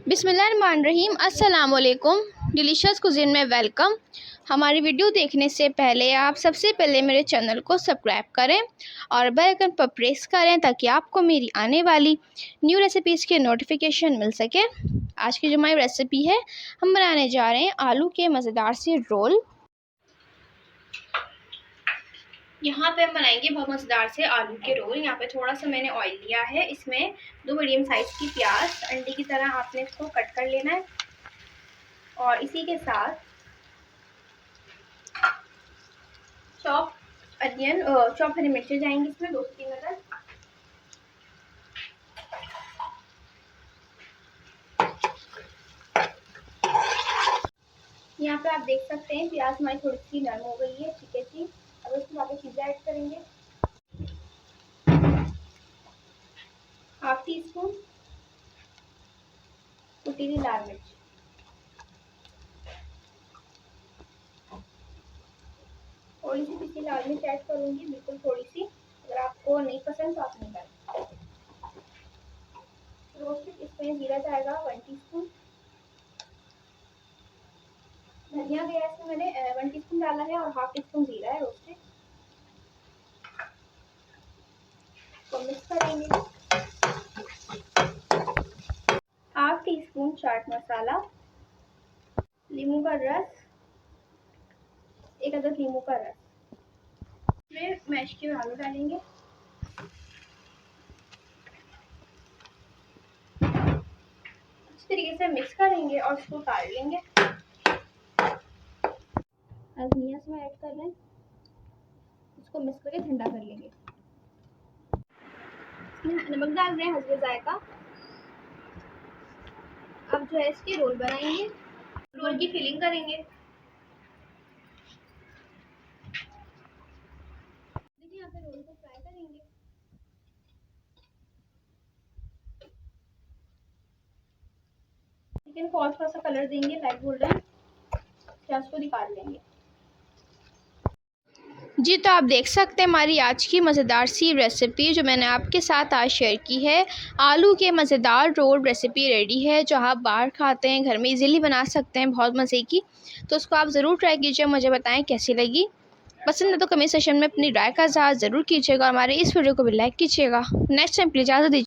बिस्मिल्लाहिर्रहमानिर्रहीम। अस्सलाम वालेकुम। डिलीशियस कुज़ीन में वेलकम। हमारी वीडियो देखने से पहले आप सबसे पहले मेरे चैनल को सब्सक्राइब करें और बेल आइकन पर प्रेस करें ताकि आपको मेरी आने वाली न्यू रेसिपीज़ के नोटिफिकेशन मिल सके। आज की जो हमारी रेसिपी है, हम बनाने जा रहे हैं आलू के मज़ेदार से रोल। यहाँ पे हम बनाएंगे बहुत मज़ेदार से आलू के रोल। यहाँ पे थोड़ा सा मैंने ऑयल लिया है, इसमें 2 मीडियम साइज़ की प्याज अंडे की तरह आपने इसको कट कर लेना है और इसी के साथ चॉप अनियन चॉप हरी मिर्ची जाएंगी इसमें 2 से 3 अदद। यहाँ पे आप देख सकते हैं प्याज हमारी थोड़ी सी नरम हो गई है, ठीक है जी। अब इसमें आगे चीज़ें ऐड करेंगे। हाफ टी स्पून कुटी हुई लाल मिर्च, थोड़ी सी पिसी लाल मिर्च ऐड करूँगी, बिल्कुल थोड़ी सी। अगर आपको नहीं पसंद तो आप नहीं करें। रोस्टेड इसमें जीरा जाएगा 1 टीस्पून। धनिया गैस में मैंने 1 टीस्पून डाला है और हाफ टीस्पून जीरा है रोस्टेड। तो मिक्स करेंगे। Half tea spoon chaat masala, नींबू का रस, 1 अदद नींबू का रस। इसमें मैश किए हुए आलू डालेंगे। अच्छी तरीके से मिक्स करेंगे और इसको काट लेंगे। धनिया इसमें ऐड कर रहे हैं, इसको मिक्स करके ठंडा कर लेंगे। नमक डाल रहे हैं हल्के जायका। अब जो है इसके रोल बनाएंगे, रोल की फिलिंग करेंगे। देखिए यहाँ पे रोल को फ्राई करेंगे। चिकन को थोड़ा सा कलर देंगे लाइट गोल्डन, प्याज को निकाल लेंगे जी। तो आप देख सकते हैं हमारी आज की मज़ेदार सी रेसिपी जो मैंने आपके साथ आज शेयर की है। आलू के मज़ेदार रोल रेसिपी रेडी है, जो आप बाहर खाते हैं घर में इजीली बना सकते हैं, बहुत मज़े की। तो उसको आप ज़रूर ट्राई कीजिए, मुझे बताएं कैसी लगी। पसंद है तो कमेंट सेक्शन में अपनी राय का इज़हार ज़रूर कीजिएगा और हमारे इस वीडियो को भी लाइक कीजिएगा। नेक्स्ट टाइम के लिए इजाज़त दीजिए।